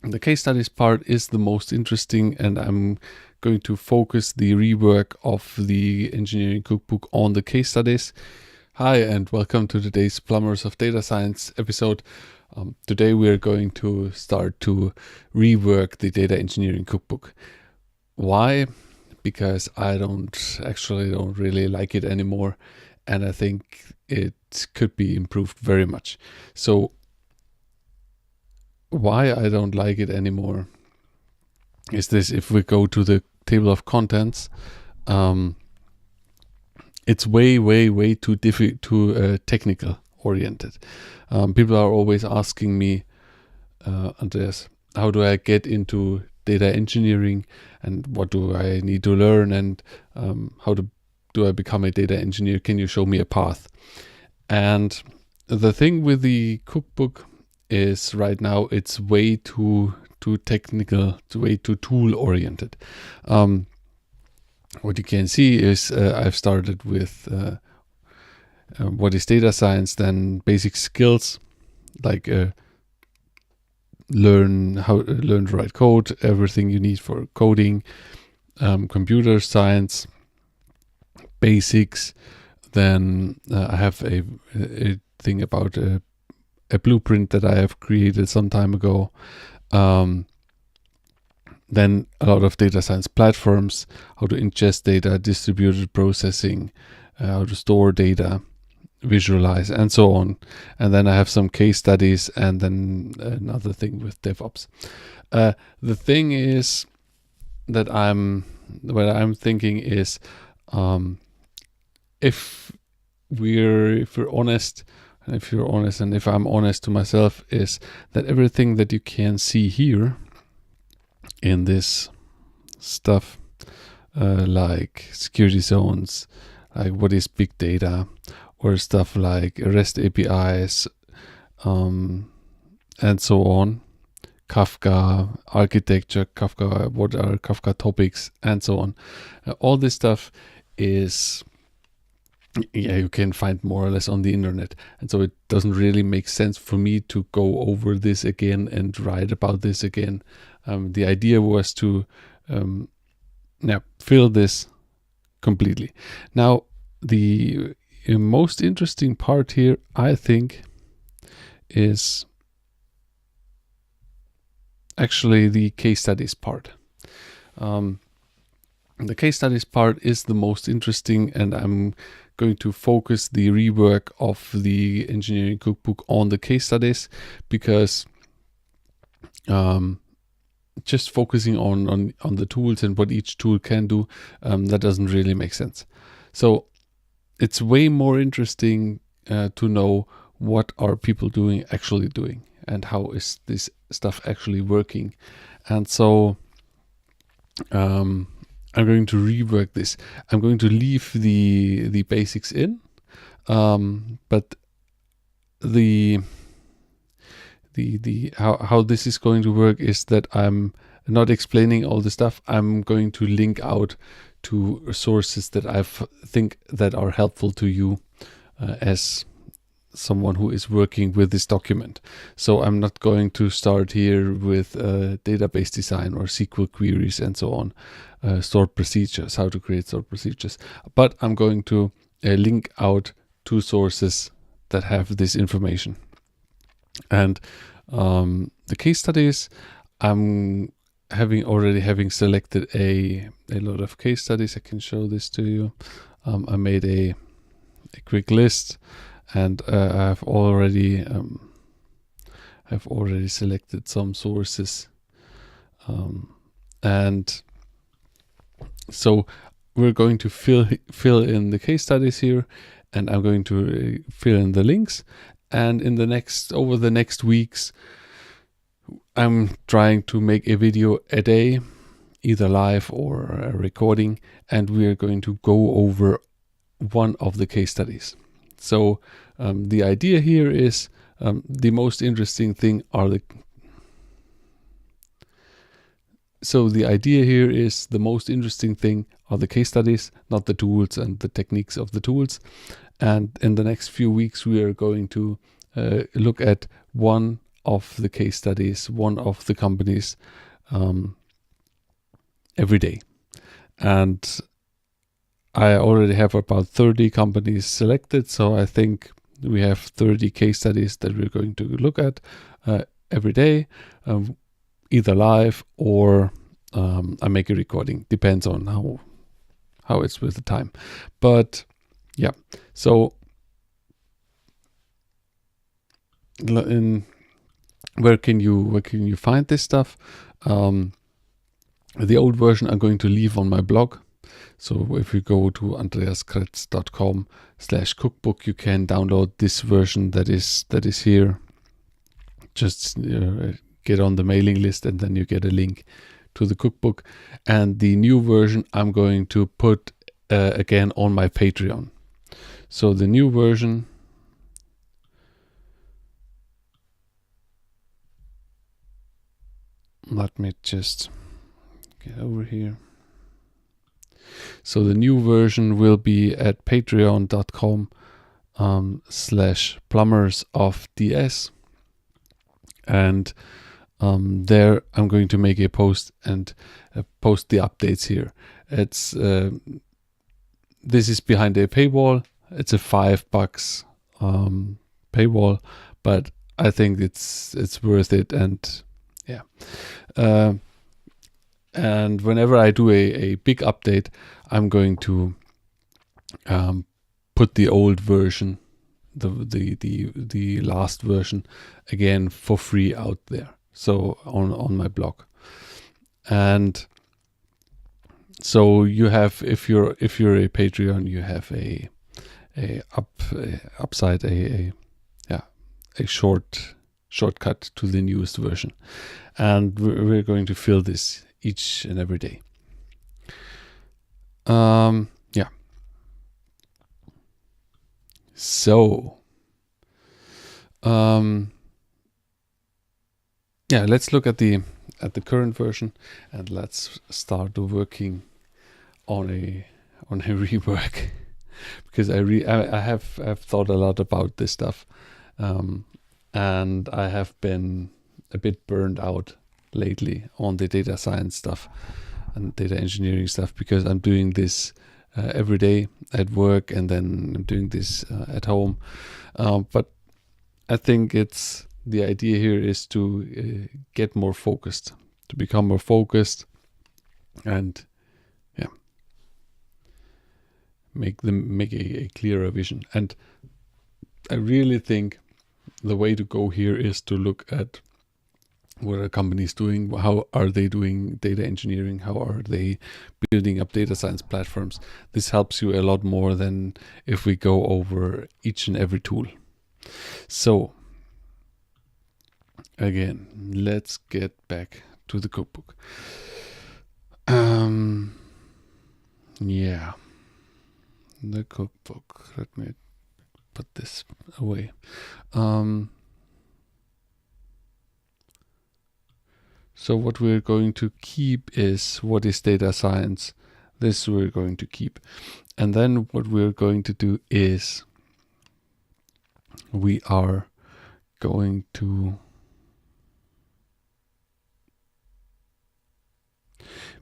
The case studies part is the most interesting, and I'm going to focus the rework of the engineering cookbook on the case studies. Hi, and welcome to today's Plumbers of Data Science episode. Today we are going to start to rework the data engineering cookbook. Why? Because I don't really like it anymore, and I think it could be improved very much. So why I don't like it anymore is this: if we go to the table of contents, it's way too technical oriented. People are always asking me, Andreas, how do I get into data engineering, and what do I need to learn, and how do I become a data engineer? Can you show me a path? And the thing with the cookbook is right now it's way too technical, it's way too tool oriented. What you can see is I've started with what is data science, then basic skills like learn to write code, everything you need for coding, computer science, basics. Then I have a thing about a blueprint that I have created some time ago. Then a lot of data science platforms, how to ingest data, distributed processing, how to store data, visualize, and so on. And then I have some case studies, and then another thing with DevOps. The thing is that what I'm thinking is, if we're honest, and if you're honest, and if I'm honest to myself, is that everything that you can see here in this stuff, like security zones, like what is big data, or stuff like REST APIs, and so on, Kafka architecture, Kafka, what are Kafka topics, and so on. All this stuff is, you can find more or less on the internet. And so it doesn't really make sense for me to go over this again and write about this again. The idea was to fill this completely. Now, the most interesting part here, I think, is actually the case studies part. The case studies part is the most interesting, and I'm going to focus the rework of the engineering cookbook on the case studies, because just focusing on the tools and what each tool can do, that doesn't really make sense. So it's way more interesting to know what are people actually doing, and how is this stuff actually working. And so I'm going to rework this. I'm going to leave the basics in, but the how this is going to work is that I'm not explaining all the stuff. I'm going to link out to sources that I think that are helpful to you as someone who is working with this document. So I'm not going to start here with database design or SQL queries and so on, stored procedures, how to create stored procedures, but I'm going to link out to sources that have this information. And the case studies, I'm having selected a lot of case studies. I can show this to you. I made a quick list, and I've already selected some sources, and so we're going to fill in the case studies here, and I'm going to fill in the links. And over the next weeks, I'm trying to make a video a day, either live or a recording, and we are going to go over one of the case studies. So the idea here is the most interesting thing are the case studies, not the tools and the techniques of the tools. And in the next few weeks, we are going to look at one of the case studies, one of the companies every day. And I already have about 30 companies selected, so I think we have 30 case studies that we're going to look at every day, either live or I make a recording. Depends on how it's with the time. But yeah, so where can you find this stuff? The old version I'm going to leave on my blog. So if you go to andreaskretz.com/cookbook, you can download this version that is here. Just get on the mailing list, and then you get a link to the cookbook. And the new version I'm going to put again on my Patreon. So the new version, let me just get over here. So the new version will be at patreon.com/plumbersofds. And there I'm going to make a post and post the updates here. It's this is behind a paywall. It's a $5 paywall, but I think it's worth it. And yeah, and whenever I do a big update, I'm going to put the old version, the last version, again for free out there. So on my blog. And so you have, if you're a Patreon, you have a shortcut to the newest version, and we're going to fill this each and every day. Yeah. So, yeah, let's look at the current version, and let's start working on a rework, because I have thought a lot about this stuff, and I have been a bit burned out lately on the data science stuff and data engineering stuff, because I'm doing this every day at work, and then I'm doing this at home. But I think the idea here is to get more focused, to become more focused, and yeah, make a clearer vision. And I really think the way to go here is to look at what are companies doing, how are they doing data engineering, how are they building up data science platforms. This helps you a lot more than if we go over each and every tool. So again, let's get back to the cookbook. Yeah, the cookbook. Let me put this away. So what we're going to keep is what is data science. This we're going to keep. And then what we're going to do is we are going to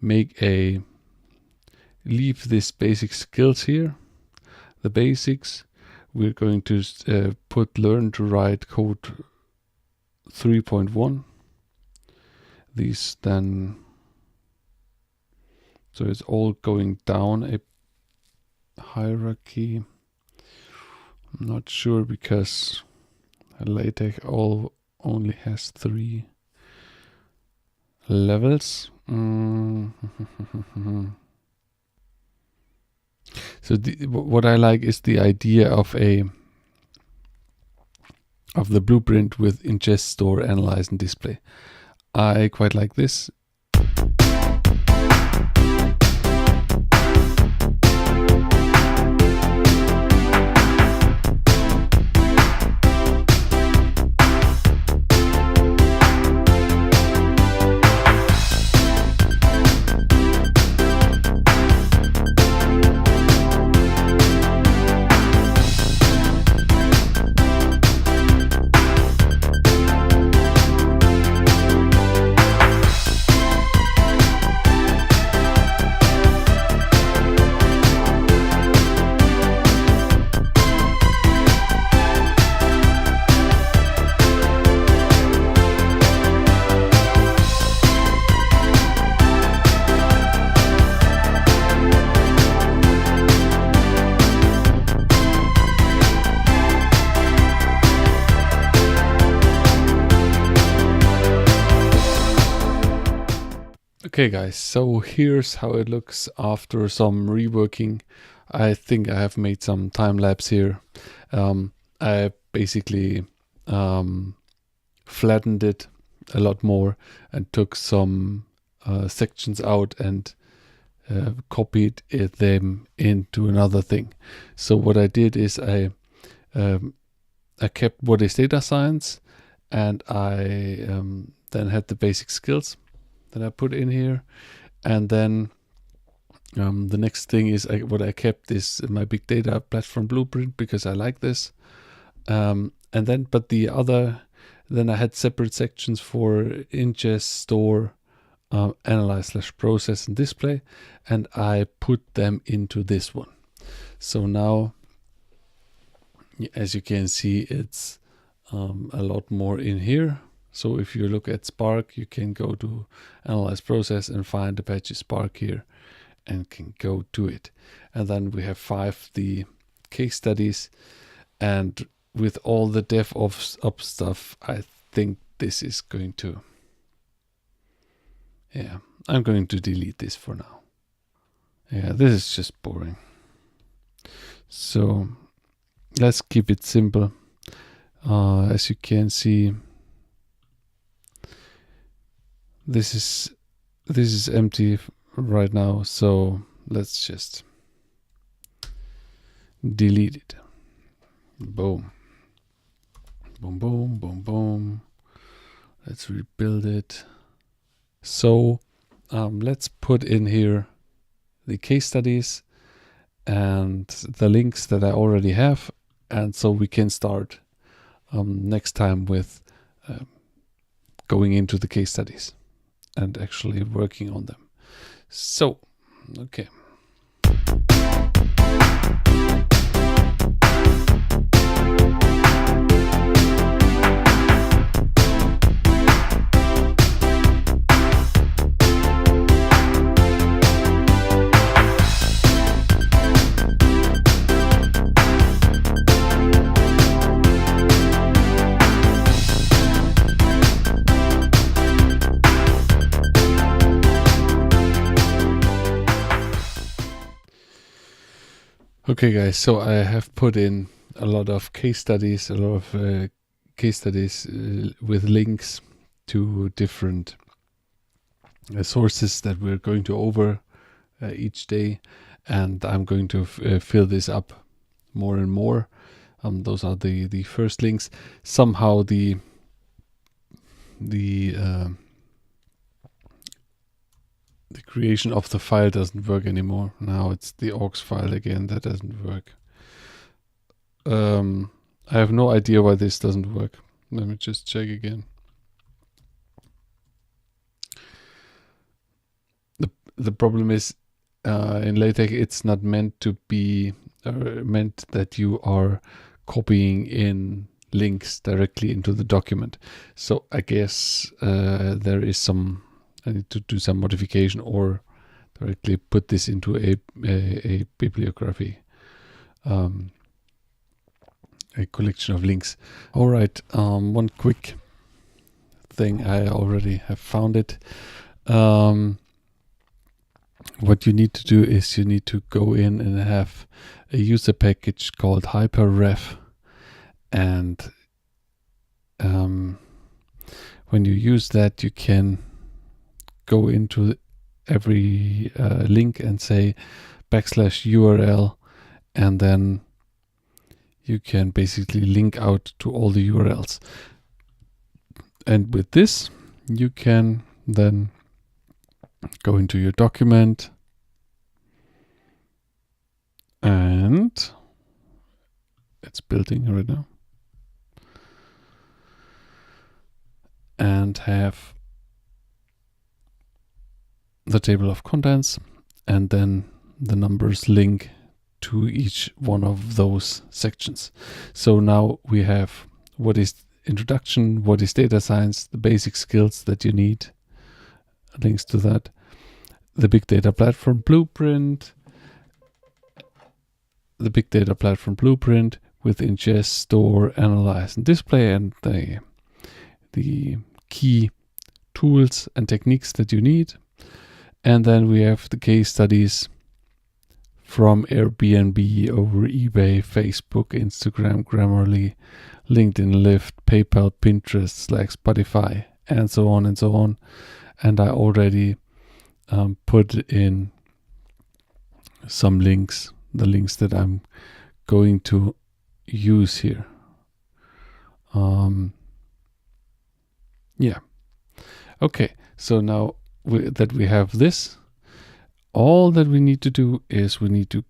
leave this basic skills here, the basics. We're going to put learn to write code 3.1. These then, so it's all going down a hierarchy. I'm not sure, because LaTeX only has 3 levels. So what I like is the idea of the blueprint with ingest, store, analyze, and display. I quite like this. Okay guys, so here's how it looks after some reworking. I think I have made some time lapse here. I basically flattened it a lot more and took some sections out and copied them into another thing. So what I did is I kept what is data science, and I then had the basic skills that I put in here, and then the next thing is what I kept is my big data platform blueprint, because I like this. And then I had separate sections for ingest, store, analyze / process and display, and I put them into this one. So now, as you can see, it's a lot more in here. So if you look at Spark, you can go to Analyze Process and find Apache Spark here and can go to it. And then we have 5 the case studies. And with all the DevOps up stuff, I think this is going to, I'm going to delete this for now. Yeah, this is just boring. So let's keep it simple. As you can see, this is empty right now, so let's just delete it. Boom. Boom, boom, boom, boom. Let's rebuild it. So let's put in here the case studies and the links that I already have, and so we can start next time with going into the case studies and actually working on them. So, okay. Okay guys, so I have put in a lot of case studies, with links to different sources that we're going to over each day, and I'm going to fill this up more and more. Those are the first links. Somehow the creation of the file doesn't work anymore. Now it's the aux file again that doesn't work. I have no idea why this doesn't work. Let me just check again. The problem is in LaTeX it's not meant to be meant that you are copying in links directly into the document. So I guess there is some, I need to do some modification or directly put this into a bibliography, a collection of links. All right, one quick thing, I already have found it. What you need to do is you need to go in and have a user package called hyperref, and when you use that, you can go into every link and say /URL, and then you can basically link out to all the URLs. And with this, you can then go into your document, and it's building right now, and have the table of contents, and then the numbers link to each one of those sections. So now we have what is introduction, what is data science, the basic skills that you need, links to that, the big data platform blueprint, with ingest, store, analyze, and display, and the key tools and techniques that you need. And then we have the case studies from Airbnb over eBay, Facebook, Instagram, Grammarly, LinkedIn, Lyft, PayPal, Pinterest, Slack, Spotify, and so on and so on. And I already put in some links, the links that I'm going to use here. Yeah. Okay, so now that we have this, all that we need to do is we need to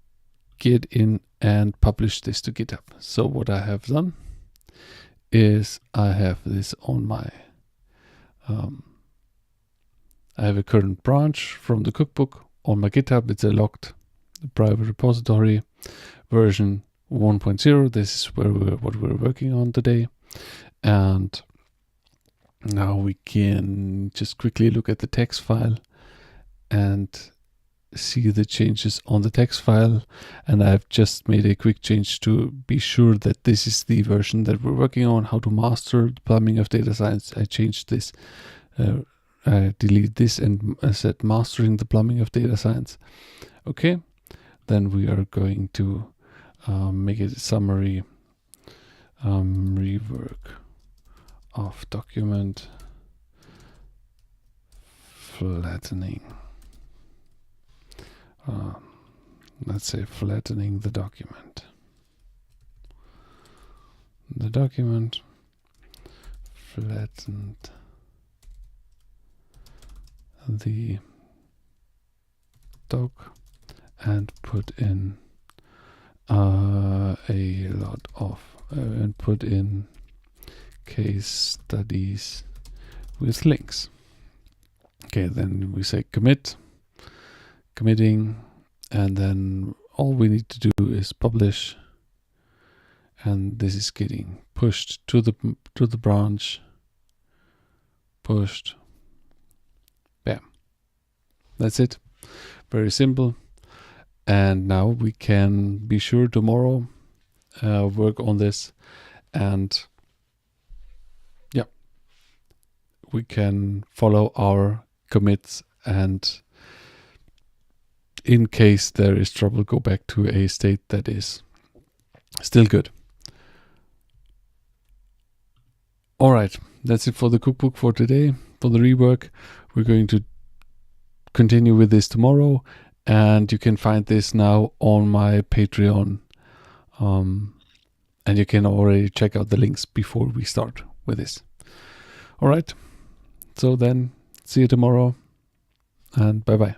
get in and publish this to GitHub. So what I have done is I have this on my, I have a current branch from the cookbook on my GitHub. It's a locked private repository, version 1.0. This is what we're working on today. And now we can just quickly look at the text file and see the changes on the text file. And I've just made a quick change to be sure that this is the version that we're working on, how to master the plumbing of data science. I changed this, I deleted this and said mastering the plumbing of data science. Okay, then we are going to make a summary, rework of document, flattening. Let's say flattening the document. The document flattened the doc and put in a lot of and put in case studies with links. Okay, then we say committing, and then all we need to do is publish, and this is getting pushed to the branch, pushed, bam. That's it. Very simple. And now we can be sure tomorrow work on this, and yeah, we can follow our commits, and in case there is trouble, go back to a state that is still good. All right, that's it for the cookbook for today. For the rework, we're going to continue with this tomorrow, and you can find this now on my Patreon, and you can already check out the links before we start with this. All right, so then see you tomorrow, and bye bye.